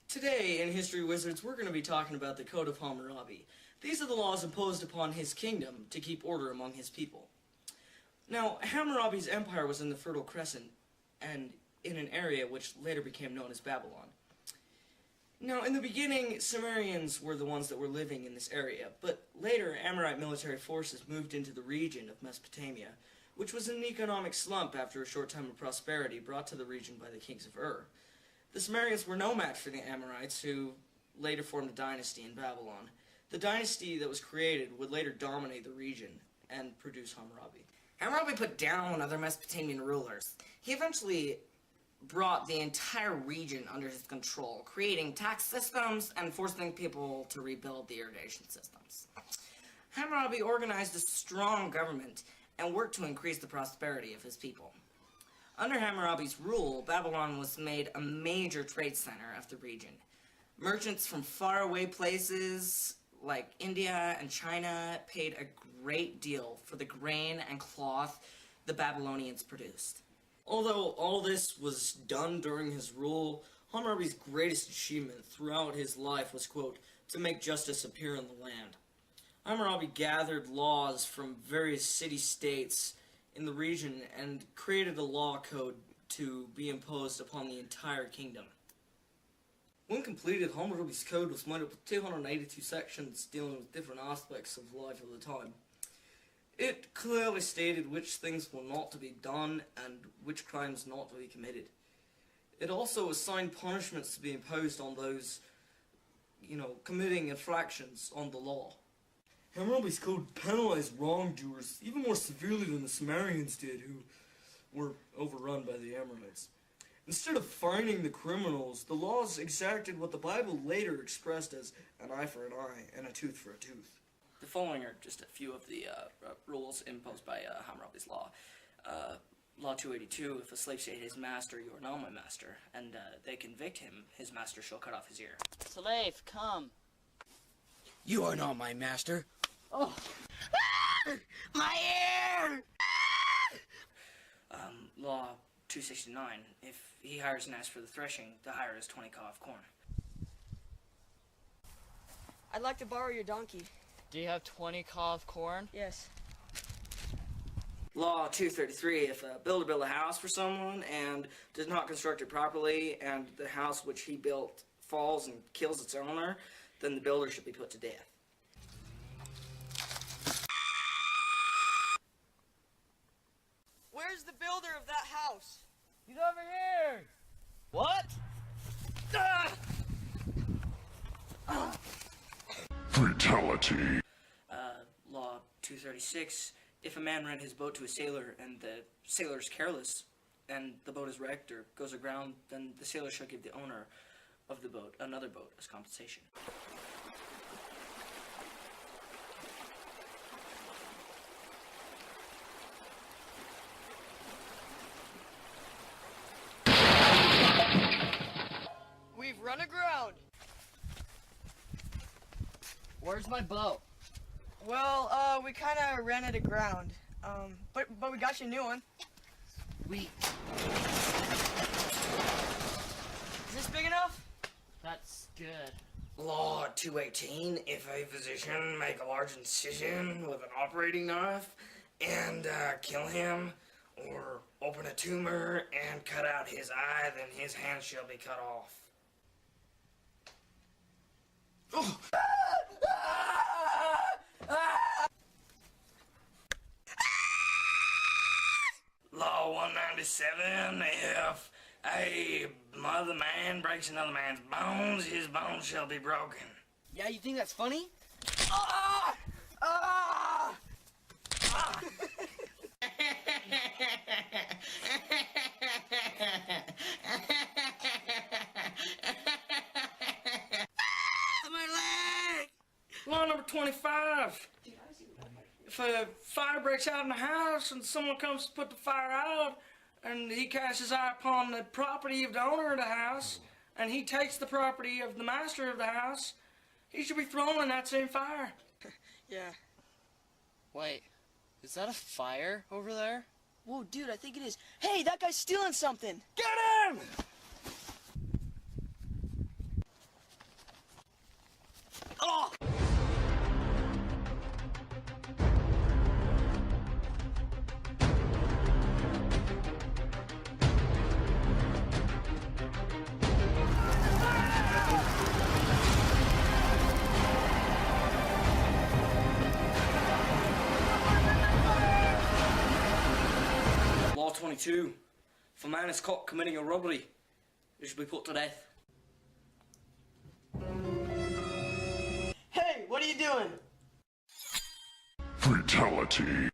Today, in History Wizards, we're going to be talking about the Code of Hammurabi. These are the laws imposed upon his kingdom to keep order among his people. Now, Hammurabi's empire was in the Fertile Crescent, and in an area which later became known as Babylon. Now, in the beginning, Sumerians were the ones that were living in this area, but later Amorite military forces moved into the region of Mesopotamia, which was in an economic slump after a short time of prosperity brought to the region by the kings of Ur. The Sumerians were no match for the Amorites, who later formed a dynasty in Babylon. The dynasty that was created would later dominate the region and produce Hammurabi. Hammurabi put down other Mesopotamian rulers. He eventually brought the entire region under his control, creating tax systems and forcing people to rebuild the irrigation systems. Hammurabi organized a strong government and worked to increase the prosperity of his people. Under Hammurabi's rule, Babylon was made a major trade center of the region. Merchants from faraway places like India and China paid a great deal for the grain and cloth the Babylonians produced. Although all this was done during his rule, Hammurabi's greatest achievement throughout his life was, quote, to make justice appear in the land. Hammurabi gathered laws from various city-states in the region and created a law code to be imposed upon the entire kingdom. When completed, Hammurabi's code was made up of 282 sections dealing with different aspects of life of the time. It clearly stated which things were not to be done and which crimes not to be committed. It also assigned punishments to be imposed on those, committing infractions on the law. Hammurabi's code penalized wrongdoers even more severely than the Sumerians did, who were overrun by the Amorites. Instead of fining the criminals, the laws exacted what the Bible later expressed as an eye for an eye and a tooth for a tooth. The following are just a few of the rules imposed by Hammurabi's law. Law 282, if a slave say to his master, "You are not my master," and they convict him, his master shall cut off his ear. Slave, come. You are not my master. Oh. My ear! Law 269, if he hires an ass for the threshing, the hire is 20 ka of corn. I'd like to borrow your donkey. Do you have 20 ka of corn? Yes. Law 233, if a builder builds a house for someone and does not construct it properly, and the house which he built falls and kills its owner, then the builder should be put to death. Where's the builder of that house? He's over here! What? Fatality. Law 236, if a man rent his boat to a sailor and the sailor is careless and the boat is wrecked or goes aground, then the sailor shall give the owner of the boat another boat as compensation. We've run aground. Where's my boat? Well, we kind of ran it aground. But we got you a new one. Sweet. Is this big enough? That's good. Law 218, if a physician make a large incision with an operating knife and kill him, or open a tumor and cut out his eye, then his hand shall be cut off. Oh. Law 197, if a mother man breaks another man's bones, his bones shall be broken. Yeah, you think that's funny? Ah! Ah! Ah! Law number 25. If a fire breaks out in the house and someone comes to put the fire out and he casts his eye upon the property of the owner of the house and he takes the property of the master of the house, he should be thrown in that same fire. Yeah. Wait, is that a fire over there? Whoa, dude, I think it is. Hey, that guy's stealing something. Get him! 22. If a man is caught committing a robbery, he should be put to death. Hey, what are you doing? Fatality.